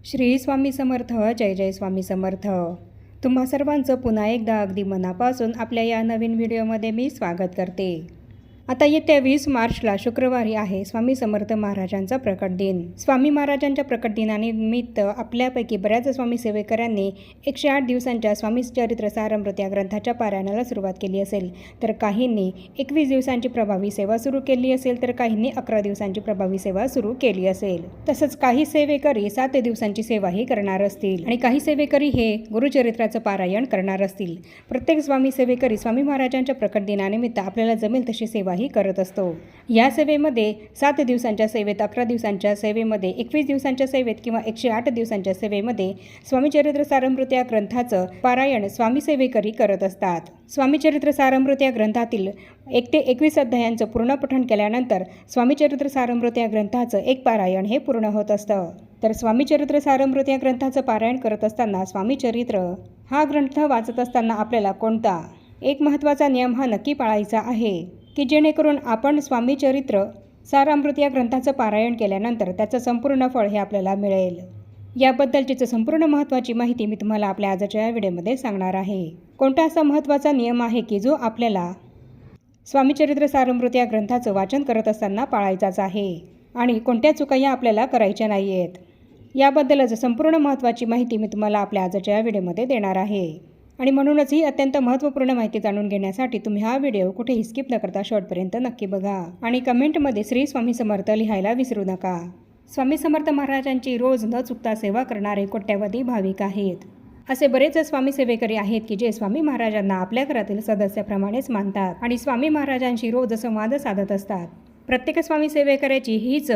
श्री स्वामी समर्थ. जय जय स्वामी समर्थ. तुम्हा सर्वांचं पुन्हा एकदा अगदी मनापासून आपल्या या नवीन व्हिडिओमध्ये मी स्वागत करते. आता येत्या 20 मार्चला शुक्रवारी आहे स्वामी समर्थ महाराजांचा प्रकट दिन. स्वामी महाराजांच्या प्रकट दिनानिमित्त आपल्यापैकी बऱ्याच स्वामी सेवेकरांनी 108 दिवसांच्या स्वामी चरित्र सारामृत या ग्रंथाच्या पारायणाला सुरुवात केली असेल, तर काहींनी 21 दिवसांची प्रभावी सेवा सुरू केली असेल, तर काहींनी 11 दिवसांची प्रभावी सेवा सुरू केली असेल. तसंच काही सेवेकरी 7 दिवसांची सेवाही करणार असतील आणि काही सेवेकरी हे गुरुचरित्राचं पारायण करणार असतील. प्रत्येक स्वामी सेवेकरी स्वामी महाराजांच्या प्रकट दिनानिमित्त आपल्याला जमेल तशी सेवा ही करत असतो. या सेवेमध्ये 7 दिवसांच्या सेवेत, 11 दिवसांच्या सेवेमध्ये, 21 दिवसांच्या सेवेत किंवा 108 दिवसांच्या सेवेमध्ये स्वामी चरित्र सारामृत या ग्रंथाचं पारायण स्वामी सेवेकरी करत असतात. स्वामी चरित्र सारामृत या ग्रंथातील 1 ते 21 अध्यायांचं पूर्ण पठण केल्यानंतर स्वामी चरित्र सारामृत या ग्रंथाचं एक पारायण हे पूर्ण होत असतं. तर स्वामी चरित्र सारामृत या ग्रंथाचं पारायण करत असताना स्वामी चरित्र हा ग्रंथ वाचत असताना आपल्याला कोणता एक महत्त्वाचा नियम हा नक्की पाळायचा आहे की जेणेकरून आपण स्वामी चरित्र सारामृत या ग्रंथाचं पारायण केल्यानंतर त्याचं संपूर्ण फळ हे आपल्याला मिळेल. याबद्दलचीच संपूर्ण महत्त्वाची माहिती मी तुम्हाला आपल्या आजच्या या व्हिडिओमध्ये सांगणार आहे. कोणता असा महत्त्वाचा नियम आहे की जो आपल्याला स्वामी चरित्र सारामृत या ग्रंथाचं वाचन करत असताना पाळायचाच आहे आणि कोणत्या चुका या आपल्याला करायच्या नाही आहेत, याबद्दलच संपूर्ण महत्त्वाची माहिती मी तुम्हाला आपल्या आजच्या या व्हिडिओमध्ये देणार आहे. आणि म्हणूनच ही अत्यंत महत्त्वपूर्ण माहिती जाणून घेण्यासाठी तुम्ही हा व्हिडिओ कुठेही स्किप न करता शेवटपर्यंत नक्की बघा आणि कमेंटमध्ये श्री स्वामी समर्थ लिहायला विसरू नका. स्वामी समर्थ महाराजांची रोज न चुकता सेवा करणारे कोट्यावधी भाविक आहेत. असे बरेच स्वामी सेवेकरी आहेत की जे स्वामी महाराजांना आपल्या घरातील सदस्याप्रमाणेच मानतात आणि स्वामी महाराजांशी रोज संवाद साधत असतात. प्रत्येक स्वामी सेवेकऱ्याची हीच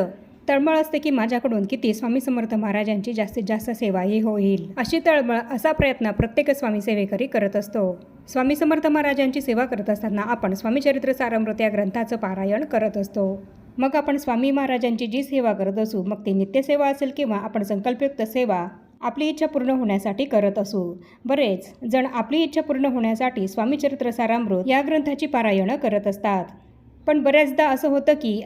तळमळ असते की माझ्याकडून किती स्वामी समर्थ महाराजांची जास्तीत जास्त सेवाही होईल. अशी तळमळ, असा प्रयत्न प्रत्येक स्वामी सेवेकरी करत असतो. स्वामी समर्थ महाराजांची सेवा करत असताना आपण स्वामी चरित्र सारामृत या ग्रंथाचं पारायण करत असतो. मग आपण स्वामी महाराजांची जी सेवा करत असू, मग ती नित्यसेवा असेल किंवा आपण संकल्पयुक्त सेवा आपली इच्छा पूर्ण होण्यासाठी करत असू. बरेच जण आपली इच्छा पूर्ण होण्यासाठी स्वामी चरित्र सारामृत या ग्रंथाची पारायणं करत असतात. पण बऱ्याचदा असं होतं की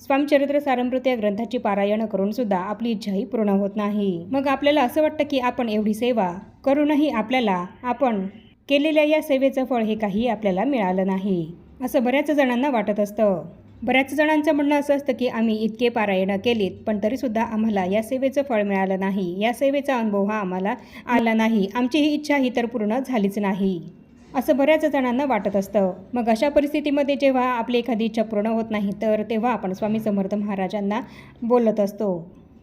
स्वामी चरित्र सारामृत या ग्रंथाची पारायण करून सुद्धा आपली इच्छाही पूर्ण होत नाही. मग आपल्याला असं वाटतं की आपण एवढी सेवा करूनही आपल्याला आपण केलेल्या या सेवेचं फळ हे काही आपल्याला मिळालं नाही, असं बऱ्याच जणांना वाटत असतं. बऱ्याच जणांचं म्हणणं असं असतं की आम्ही इतके पारायणं केलीत पण तरीसुद्धा आम्हाला या सेवेचं फळ मिळालं नाही, या सेवेचा अनुभव हा आम्हाला आला नाही, आमची ही इच्छा ही तर पूर्ण झालीच नाही, असं बऱ्याच जणांना वाटत असतं. मग अशा परिस्थितीमध्ये जेव्हा आपली एखादी इच्छा पूर्ण होत नाही तर तेव्हा आपण स्वामी समर्थ महाराजांना बोलत असतो.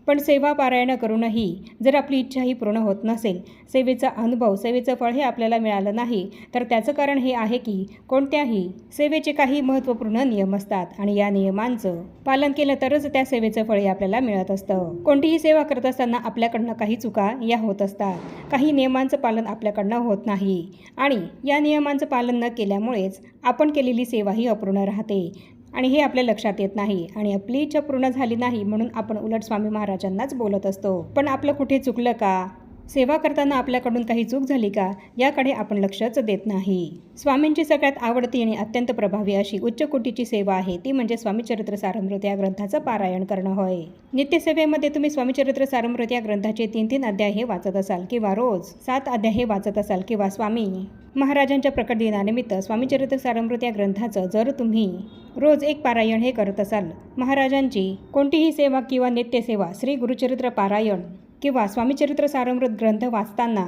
पण सेवा पारायण करूनही जर आपली इच्छाही पूर्ण होत नसेल, सेवेचा अनुभव, सेवेचं फळ हे आपल्याला मिळालं नाही, तर त्याचं कारण हे आहे की कोणत्याही सेवेचे काही महत्त्वपूर्ण नियम असतात आणि या नियमांचं पालन केलं तरच त्या सेवेचं फळ हे आपल्याला मिळत असतं. कोणतीही सेवा करत असताना आपल्याकडनं काही चुका या होत असतात, काही नियमांचं पालन आपल्याकडनं होत नाही आणि या नियमांचं पालन न केल्यामुळेच आपण केलेली सेवा ही अपूर्ण राहते आणि हे आपल्या लक्षात येत नाही आणि आपली इच्छा पूर्ण झाली नाही म्हणून आपण उलट स्वामी महाराजांनाच बोलत असतो. पण आपलं कुठे चुकलं का? सेवा करताना आपल्याकडून काही चूक झाली का? याकडे आपण लक्षच देत नाही. स्वामींची सगळ्यात आवडती आणि अत्यंत प्रभावी अशी उच्च कोटीची सेवा आहे ती म्हणजे स्वामी चरित्र सारामृत या ग्रंथाचं पारायण करणं होय. नित्यसेवेमध्ये तुम्ही स्वामी चरित्र सारामृत या ग्रंथाचे 3-3 अध्याय हे वाचत असाल किंवा रोज 7 अध्याय हे वाचत असाल किंवा स्वामी महाराजांच्या प्रकट दिनानिमित्त स्वामी चरित्र सारामृत या ग्रंथाचं जर तुम्ही रोज एक पारायण हे करत असाल, महाराजांची कोणतीही सेवा किंवा नित्यसेवा, श्री गुरुचरित्र पारायण किंवा स्वामी चरित्र सारामृत ग्रंथ वाचताना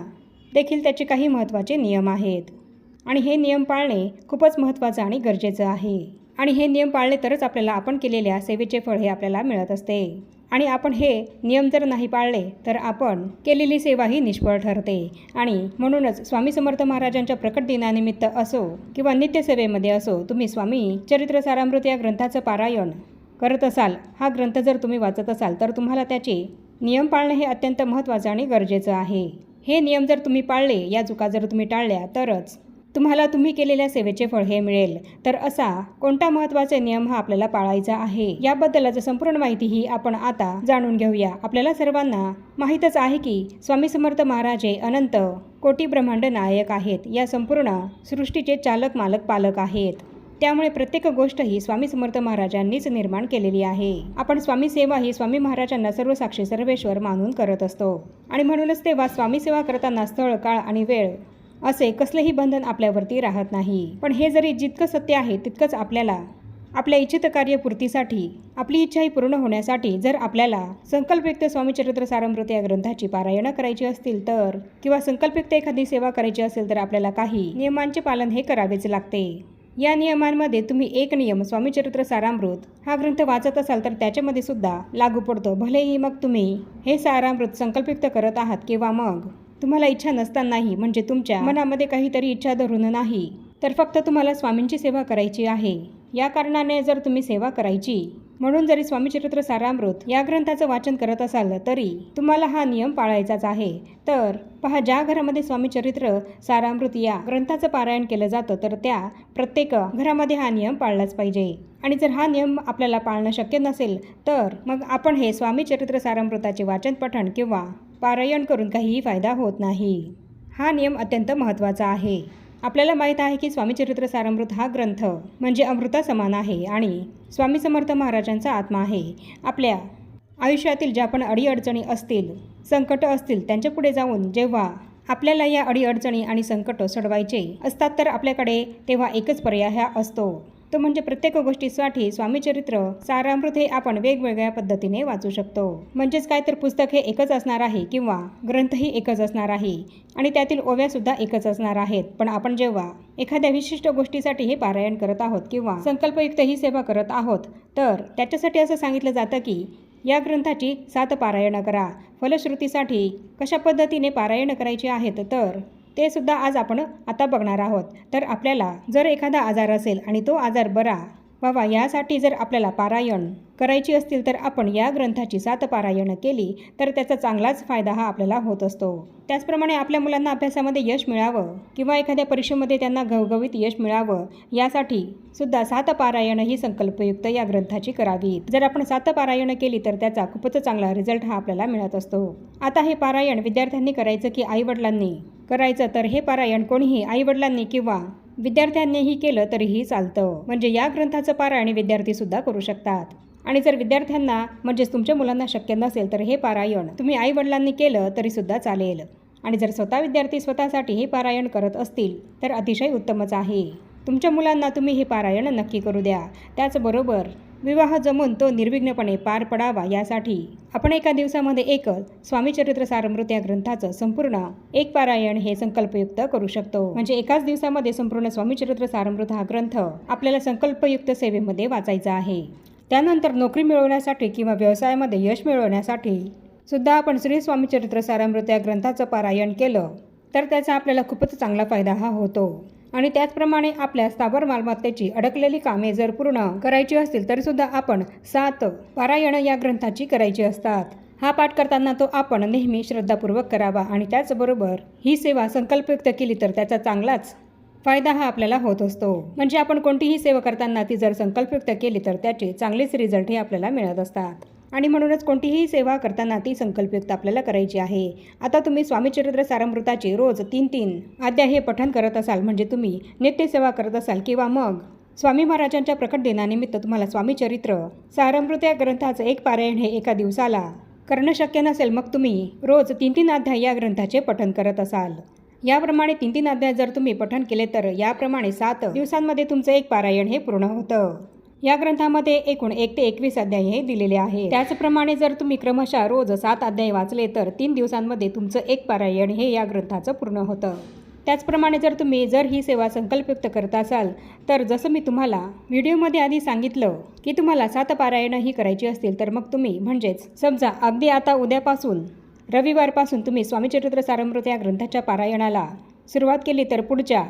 देखील त्याचे काही महत्त्वाचे नियम आहेत आणि हे नियम पाळणे खूपच महत्त्वाचं आणि गरजेचं आहे. आणि हे नियम पाळले तरच आपल्याला आपण केलेल्या सेवेचे फळ हे आपल्याला मिळत असते आणि आपण हे नियम जर नाही पाळले तर आपण केलेली सेवा ही निष्फळ ठरते. आणि म्हणूनच स्वामी समर्थ महाराजांच्या प्रकट दिनानिमित्त असो किंवा नित्यसेवेमध्ये असो, तुम्ही स्वामी चरित्र सारामृत या ग्रंथाचं पारायण करत असाल, हा ग्रंथ जर तुम्ही वाचत असाल तर तुम्हाला त्याचे नियम पाळणे हे अत्यंत महत्त्वाचं आणि गरजेचं आहे. हे नियम जर तुम्ही पाळले, या चुका जर तुम्ही टाळल्या तरच तुम्हाला तुम्ही केलेल्या सेवेचे फळ हे मिळेल. तर असा कोणता महत्त्वाचा नियम हा आपल्याला पाळायचा आहे, याबद्दलच संपूर्ण माहिती ही आपण आता जाणून घेऊया. आपल्याला सर्वांना माहीतच आहे की स्वामी समर्थ महाराज हे अनंत कोटी ब्रह्मांड नायक आहेत, या संपूर्ण सृष्टीचे चालक, मालक, पालक आहेत. त्यामुळे प्रत्येक गोष्ट ही स्वामी समर्थ महाराजांनीच निर्माण केलेली आहे. आपण स्वामी सेवा ही स्वामी महाराजांना सर्व साक्षी सर्वेश्वर मानून करत असतो आणि म्हणूनच तेव्हा स्वामी सेवा करताना स्थळ, काळ आणि वेळ असे कसलेही बंधन आपल्यावरती राहत नाही. पण हे जरी जितकं सत्य आहे तितकंच आपल्याला आपल्या इच्छित कार्यपूर्तीसाठी, आपली इच्छा ही पूर्ण होण्यासाठी जर आपल्याला संकल्पयुक्त स्वामीचरित्र सारामृत या ग्रंथाची पारायणं करायची असतील तर, किंवा संकल्पयुक्त एखादी सेवा करायची असेल तर आपल्याला काही नियमांचे पालन हे करावेच लागते. या नियमांमध्ये तुम्ही एक नियम स्वामीचरित्र सारामृत हा ग्रंथ वाचत असाल तर त्याच्यामध्ये सुद्धा लागू पडतो. भलेही मग तुम्ही हे सारामृत संकल्पयुक्त करत आहात किंवा मग तुम्हाला इच्छा नसतानाही, म्हणजे तुमच्या मनामध्ये काहीतरी इच्छा धरून नाही, तर फक्त तुम्हाला स्वामींची सेवा करायची आहे. या कारणाने जर तुम्ही सेवा करायची म्हणून जरी स्वामीचरित्र सारामृत या ग्रंथाचं वाचन करत असाल तरी तुम्हाला हा नियम पाळायचाच आहे. तर पहा, ज्या घरामध्ये स्वामीचरित्र सारामृत या ग्रंथाचं पारायण केलं जातं तर त्या प्रत्येक घरामध्ये हा नियम पाळलाच पाहिजे. आणि जर हा नियम आपल्याला पाळणं शक्य नसेल तर मग आपण हे स्वामीचरित्र सारामृताचे वाचन, पठण किंवा पारायण करून काहीही फायदा होत नाही. हा नियम अत्यंत महत्त्वाचा आहे. आपल्याला माहीत आहे की स्वामीचरित्र सारामृत हा ग्रंथ म्हणजे अमृता समान आहे आणि स्वामी समर्थ महाराजांचा आत्मा आहे. आपल्या आयुष्यातील ज्या पण अडीअडचणी असतील, संकट असतील, त्यांच्या पुढे जाऊन जेव्हा आपल्याला या अडीअडचणी आणि संकट सोडवायचे असतात तर आपल्याकडे तेव्हा एकच पर्याय हा असतो, तो म्हणजे प्रत्येक गोष्टीसाठी स्वामीचरित्र सारामृत हे आपण वेगवेगळ्या पद्धतीने वाचू शकतो. म्हणजेच काय तर पुस्तक हे एकच असणार आहे किंवा ग्रंथही एकच असणार आहे आणि त्यातील ओव्यासुद्धा एकच असणार आहेत. पण आपण जेव्हा एखाद्या विशिष्ट गोष्टीसाठी हे पारायण करत आहोत किंवा संकल्पयुक्त ही सेवा करत आहोत तर त्याच्यासाठी असं सांगितलं जातं की या ग्रंथाची 7 पारायणं करा. फलश्रुतीसाठी कशा पद्धतीने पारायणं करायची आहेत तर ते सुद्धा आज आपण आता बघणार आहोत. तर आपल्याला जर एखादा आजार असेल आणि तो आजार बरा व्हावा यासाठी जर आपल्याला पारायण करायची असतील तर आपण या ग्रंथाची 7 पारायणं केली तर त्याचा चांगलाच फायदा हा आपल्याला होत असतो. त्याचप्रमाणे आपल्या मुलांना अभ्यासामध्ये यश मिळावं किंवा एखाद्या परीक्षेमध्ये त्यांना घवघवीत यश मिळावं यासाठी सुद्धा 7 पारायणं ही संकल्पयुक्त या ग्रंथाची करावीत. जर आपण 7 पारायणं केली तर त्याचा खूपच चांगला रिझल्ट हा आपल्याला मिळत असतो. आता हे पारायण विद्यार्थ्यांनी करायचं की आईवडिलांनी करायचं, तर हे पारायण कोणीही आईवडिलांनी किंवा विद्यार्थ्यांनीही केलं तरीही चालतं. म्हणजे या ग्रंथाचं पारायण विद्यार्थीसुद्धा करू शकतात. आणि जर विद्यार्थ्यांना म्हणजेच तुमच्या मुलांना शक्य नसेल तर हे पारायण तुम्ही आईवडिलांनी केलं तरीसुद्धा चालेल. आणि जर स्वतः विद्यार्थी स्वतःसाठी हे पारायण करत असतील तर अतिशय उत्तमच आहे. तुमच्या मुलांना तुम्ही हे पारायण नक्की करू द्या. त्याचबरोबर विवाह जमून तो निर्विघ्नपणे पार पडावा यासाठी आपण एका दिवसामध्ये एक स्वामीचरित्र सारामृत या ग्रंथाचं संपूर्ण एक पारायण हे संकल्पयुक्त करू शकतो. म्हणजे एकाच दिवसामध्ये संपूर्ण स्वामीचरित्र सारामृत हा ग्रंथ आपल्याला संकल्पयुक्त सेवेमध्ये वाचायचा आहे. त्यानंतर नोकरी मिळवण्यासाठी किंवा व्यवसायामध्ये यश मिळवण्यासाठी सुद्धा आपण श्री स्वामीचरित्र सारामृत या ग्रंथाचं पारायण केलं तर त्याचा आपल्याला खूपच चांगला फायदा हा होतो. आणि त्याचप्रमाणे आपल्या स्थावर मालमत्तेची अडकलेली कामे जर पूर्ण करायची असतील तरीसुद्धा आपण 7 पारायणं या ग्रंथाची करायची असतात. हा पाठ करताना तो आपण नेहमी श्रद्धापूर्वक करावा आणि त्याचबरोबर ही सेवा संकल्पयुक्त केली तर त्याचा चांगलाच फायदा हा आपल्याला होत असतो. म्हणजे आपण कोणतीही सेवा करताना ती जर संकल्पयुक्त केली तर त्याचे चांगलेच रिझल्ट हे आपल्याला मिळत असतात. आणि म्हणूनच कोणतीही सेवा करताना ती संकल्पयुक्त आपल्याला करायची आहे. आता तुम्ही स्वामीचरित्र सारामृताचे रोज 3-3 अध्याय हे पठण करत असाल, म्हणजे तुम्ही नित्यसेवा करत असाल किंवा मग स्वामी महाराजांच्या प्रकट दिनानिमित्त तुम्हाला स्वामीचरित्र सारामृत या ग्रंथाचं एक पारायण हे एका दिवसाला करणं शक्य नसेल, मग तुम्ही रोज 3-3 अध्याय या ग्रंथाचे पठण करत असाल. याप्रमाणे 3-3 अध्याय जर तुम्ही पठण केले तर याप्रमाणे 7 दिवसांमध्ये तुमचं एक पारायण हे पूर्ण होतं. या ग्रंथामध्ये एकूण 1 ते 21 अध्याय हे दिलेले आहे. त्याचप्रमाणे जर तुम्ही क्रमशः रोज 7 अध्याय वाचले तर 3 दिवसांमध्ये तुमचं एक पारायण हे या ग्रंथाचं पूर्ण होतं. त्याचप्रमाणे जर ही सेवा संकल्पयुक्त करत असाल तर जसं मी तुम्हाला व्हिडिओमध्ये आधी सांगितलं की तुम्हाला 7 पारायणं ही करायची असतील तर मग तुम्ही म्हणजेच समजा अगदी आता उद्यापासून रविवारपासून तुम्ही स्वामीचरित्र सारामृत या ग्रंथाच्या पारायणाला सुरुवात केली तर पुढच्या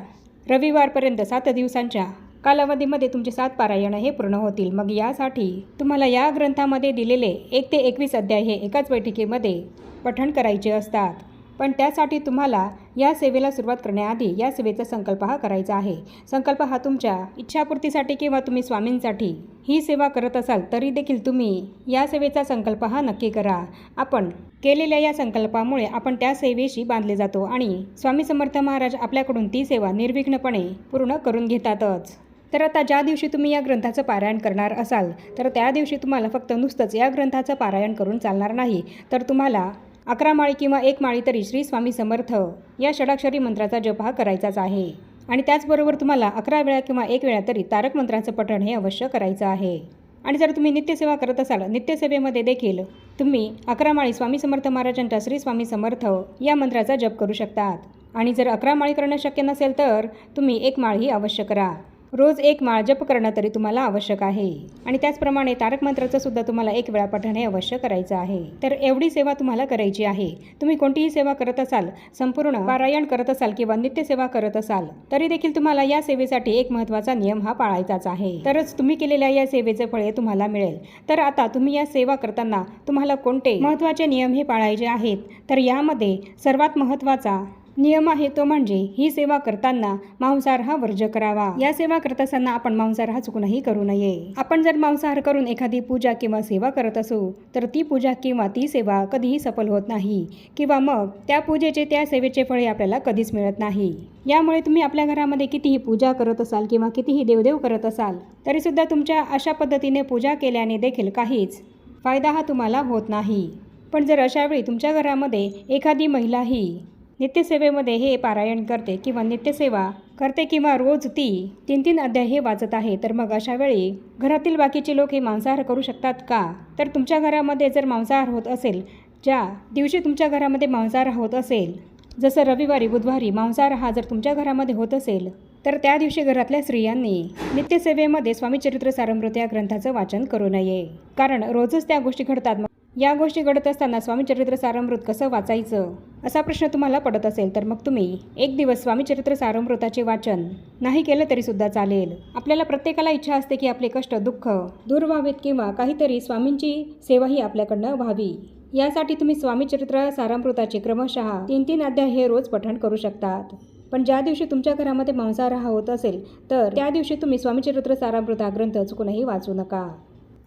रविवारपर्यंत 7 दिवसांच्या कालावधीमध्ये तुमचे 7 पारायणं हे पूर्ण होतील. मग यासाठी तुम्हाला या ग्रंथामध्ये दिलेले 1 ते 21 अध्याय हे एकाच बैठकीमध्ये पठण करायचे असतात. पण त्यासाठी तुम्हाला या सेवेला सुरुवात करण्याआधी या सेवेचा संकल्प हा करायचा आहे. संकल्प हा तुमच्या इच्छापूर्तीसाठी किंवा तुम्ही स्वामींसाठी ही सेवा करत असाल तरी देखील तुम्ही या सेवेचा संकल्प हा नक्की करा. आपण केलेल्या या संकल्पामुळे आपण त्या सेवेशी बांधले जातो आणि स्वामी समर्थ महाराज आपल्याकडून ती सेवा निर्विघ्नपणे पूर्ण करून घेतातच. तर आता ज्या दिवशी तुम्ही या ग्रंथाचं पारायण करणार असाल तर त्या दिवशी तुम्हाला फक्त नुसतंच या ग्रंथाचं पारायण करून चालणार नाही, तर तुम्हाला 11 माळी किंवा 1 माळी तरी श्री स्वामी समर्थ या षडाक्षरी मंत्राचा जप हा करायचाच आहे. आणि त्याचबरोबर तुम्हाला 11 वेळा किंवा 1 वेळा तरी तारक मंत्राचं पठण हे अवश्य करायचं आहे. आणि जर तुम्ही नित्यसेवा करत असाल, नित्यसेवेमध्ये देखील तुम्ही 11 माळी स्वामी समर्थ महाराजांच्या श्री स्वामी समर्थ या मंत्राचा जप करू शकतात. आणि जर 11 माळी करणं शक्य नसेल तर तुम्ही 1 माळ ही अवश्य करा. रोज 1 माळ जप करणं तरी तुम्हाला आवश्यक आहे. आणि त्याचप्रमाणे तारक मंत्राचं सुद्धा तुम्हाला 1 वेळा पठण हे अवश्य करायचं आहे. तर एवढी सेवा तुम्हाला करायची आहे. तुम्ही कोणतीही सेवा करत असाल, संपूर्ण पारायण करत असाल किंवा नित्यसेवा करत असाल, तरी देखील तुम्हाला या सेवेसाठी एक महत्त्वाचा नियम हा पाळायचाच आहे. तरच तुम्ही केलेल्या या सेवेचे फळ हे तुम्हाला मिळेल. तर आता तुम्ही या सेवा करताना तुम्हाला कोणते महत्त्वाचे नियम हे पाळायचे आहेत, तर यामध्ये सर्वात महत्त्वाचा नियम आहे तो म्हणजे ही सेवा करताना मांसाहार हा वर्ज्य करावा. या सेवा करत असताना आपण मांसाहार हा चुकूनही करू नये. आपण जर मांसाहार करून एखादी पूजा किंवा सेवा करत असू तर ती पूजा किंवा ती सेवा कधीही सफल होत नाही किंवा मग त्या पूजेचे त्या सेवेचे फळ आपल्याला कधीच मिळत नाही. यामुळे तुम्ही आपल्या घरामध्ये कितीही पूजा करत असाल किंवा कितीही देवदेव करत असाल तरीसुद्धा तुमच्या अशा पद्धतीने पूजा केल्याने देखील काहीच फायदा हा तुम्हाला होत नाही. पण जर अशावेळी तुमच्या घरामध्ये एखादी महिला ही नित्यसेवेमध्ये हे पारायण करते किंवा नित्यसेवा करते किंवा रोज ती 3-3 अध्याय हे वाचत आहे, तर मग अशा वेळी घरातील बाकीचे लोक हे मांसाहार करू शकतात का? तर तुमच्या घरामध्ये जर मांसाहार होत असेल, ज्या दिवशी तुमच्या घरामध्ये मांसाहार होत असेल, जसं रविवारी बुधवारी मांसाहार हा जर तुमच्या घरामध्ये होत असेल तर त्या दिवशी घरातल्या स्त्रियांनी नित्यसेवेमध्ये स्वामीचरित्र सारामृत या ग्रंथाचं वाचन करू नये. कारण रोजच त्या गोष्टी घडतात. या गोष्टी घडत असताना स्वामीचरित्र सारामृत कसं वाचायचं असा प्रश्न तुम्हाला पडत असेल तर मग तुम्ही एक दिवस स्वामीचरित्र सारामृताचे वाचन नाही केलं तरी सुद्धा चालेल. आपल्याला प्रत्येकाला इच्छा असते की आपले कष्ट दुःख दूर व्हावेत किंवा काहीतरी स्वामींची सेवाही आपल्याकडनं व्हावी. यासाठी तुम्ही स्वामीचरित्र सारामृताचे क्रमशः 3-3 अध्याय हे रोज पठण करू शकतात. पण ज्या दिवशी तुमच्या घरामध्ये मांसाहार होत असेल तर त्या दिवशी तुम्ही स्वामीचरित्र सारामृत हा ग्रंथ चुकूनही वाचू नका.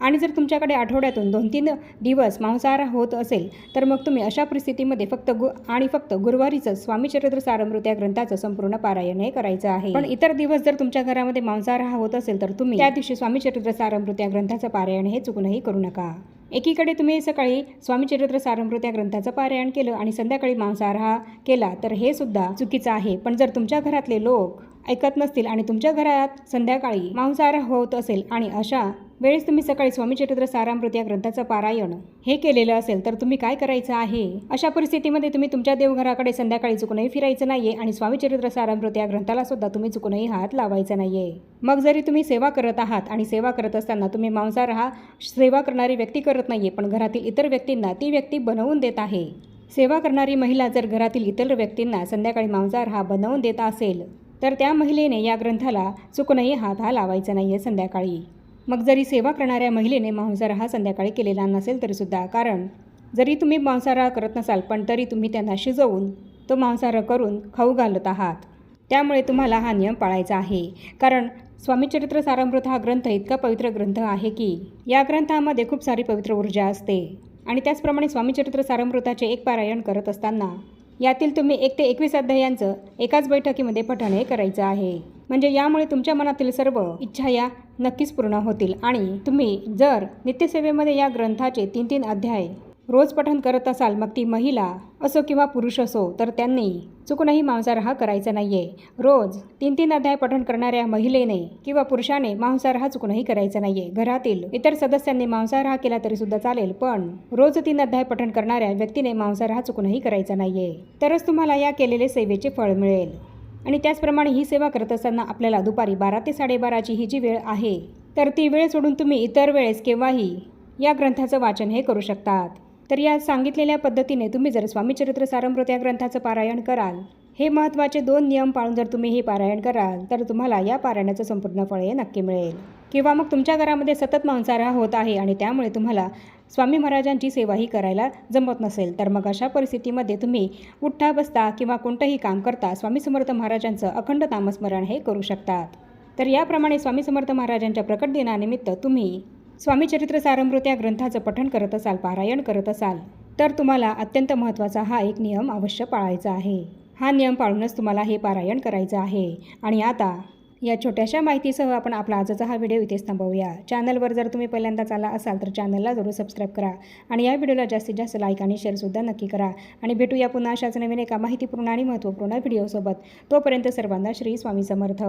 आणि जर तुमच्याकडे आठवड्यातून 2-3 दिवस मांसाहार होत असेल तर मग तुम्ही अशा परिस्थितीमध्ये फक्त गुरुवारीच स्वामीचरित्र सारामृत या ग्रंथाचं संपूर्ण पारायण हे करायचं आहे. पण इतर दिवस जर तुमच्या घरामध्ये मांसाहार होत असेल तर तुम्ही त्या दिवशी स्वामीचरित्र सारामृत या ग्रंथाचं पारायण हे चुकूनही करू नका. एकीकडे तुम्ही सकाळी स्वामीचरित्र सारामृत या ग्रंथाचं पारायण केलं आणि संध्याकाळी मांसाहार केला तर हे सुद्धा चुकीचं आहे. पण जर तुमच्या घरातले लोक ऐकत नसतील आणि तुमच्या घरात संध्याकाळी मांसाहार होत असेल आणि अशा वेळेस तुम्ही सकाळी स्वामीचरित्र सारामृत या ग्रंथाचं पारायण हे केलेलं असेल तर तुम्ही काय करायचं आहे? अशा परिस्थितीमध्ये तुम्ही तुमच्या देवघराकडे संध्याकाळी चुकूनही फिरायचं नाहीये आणि स्वामीचरित्र सारामृत या ग्रंथाला सुद्धा तुम्ही चुकूनही हात लावायचा नाहीये. मग जरी तुम्ही सेवा करत आहात आणि सेवा करत असताना तुम्ही मांसाहार हा सेवा करणारी व्यक्ती करत नाहीये, पण घरातील इतर व्यक्तींना ती व्यक्ती बनवून देत आहे. सेवा करणारी महिला जर घरातील इतर व्यक्तींना संध्याकाळी मांसाहार हा बनवून देत असेल तर त्या महिलेने या ग्रंथाला चुकूनही हात हा लावायचा नाहीये संध्याकाळी. मग जरी सेवा करणाऱ्या महिलेने मांसाहार हा संध्याकाळी केलेला नसेल तरीसुद्धा, कारण जरी तुम्ही मांसाहार करत नसाल पण तरी तुम्ही त्यांना शिजवून तो मांसाहार करून खाऊ घालत आहात, त्यामुळे तुम्हाला हा नियम पाळायचा आहे. कारण स्वामीचरित्र सारामृत हा ग्रंथ इतका पवित्र ग्रंथ आहे की या ग्रंथामध्ये खूप सारी पवित्र ऊर्जा असते. आणि त्याचप्रमाणे स्वामीचरित्र सारामृताचे एक पारायण करत असताना यातील तुम्ही 1 ते 21 अध्यायांचं एकाच बैठकीमध्ये पठण हे करायचं आहे. म्हणजे यामुळे तुमच्या मनातील सर्व इच्छा या नक्कीच पूर्ण होतील. आणि तुम्ही जर नित्यसेवेमध्ये या ग्रंथाचे 3-3 अध्याय रोज पठण करत असाल, मग ती महिला असो किंवा पुरुष असो, तर त्यांनी चुकूनही मांसाहार हा करायचा नाहीये. रोज 3-3 अध्याय पठण करणाऱ्या महिलेने किंवा पुरुषाने मांसाहार हा चुकूनही करायचा नाहीये. घरातील इतर सदस्यांनी मांसाहार हा केला तरी सुद्धा चालेल, पण रोज 3 अध्याय पठण करणाऱ्या व्यक्तीने मांसाहार हा चुकूनही करायचा नाहीये. तरच तुम्हाला या केलेले सेवेचे फळ मिळेल. आणि त्याचप्रमाणे ही सेवा करत असताना आपल्याला दुपारी 12 ते 12:30ची ही जी वेळ आहे, तर ती वेळ सोडून तुम्ही इतर वेळेस केव्हाही या ग्रंथाचं वाचन हे करू शकतात. तर या सांगितलेल्या पद्धतीने तुम्ही जर स्वामीचरित्र सारामृत या ग्रंथाचं पारायण कराल, हे महत्त्वाचे 2 नियम पाळून जर तुम्ही हे पारायण कराल तर तुम्हाला या पारायणाचं संपूर्ण फळ हे नक्की मिळेल. किंवा मग तुमच्या घरामध्ये सतत मांसाहार होत आहे आणि त्यामुळे तुम्हाला स्वामी महाराजांची सेवाही करायला जमत नसेल, तर मग अशा परिस्थितीमध्ये तुम्ही उठता बसता किंवा कोणतंही काम करता स्वामी समर्थ महाराजांचं अखंड नामस्मरण हे करू शकतात. तर याप्रमाणे स्वामी समर्थ महाराजांच्या प्रकट दिनानिमित्त तुम्ही स्वामीचरित्र सारामृत या ग्रंथाचं पठण करत असाल, पारायण करत असाल, तर तुम्हाला अत्यंत महत्त्वाचा हा एक नियम अवश्य पाळायचा आहे. हा नियम पाळूनच तुम्हाला हे पारायण करायचं आहे. आणि आता या छोट्याशा माहितीसह आपण आपला आजचा हा व्हिडिओ इथेच थांबवूया. चॅनलवर जर तुम्ही पहिल्यांदाच आला असाल तर चॅनलला जरूर सबस्क्राईब करा आणि या व्हिडिओला जास्तीत जास्त लाईक आणि शेअरसुद्धा नक्की करा. आणि भेटूया पुन्हा अशाच नवीन एका माहितीपूर्ण आणि महत्त्वपूर्ण व्हिडिओसोबत. तोपर्यंत सर्वांना श्री स्वामी समर्थ.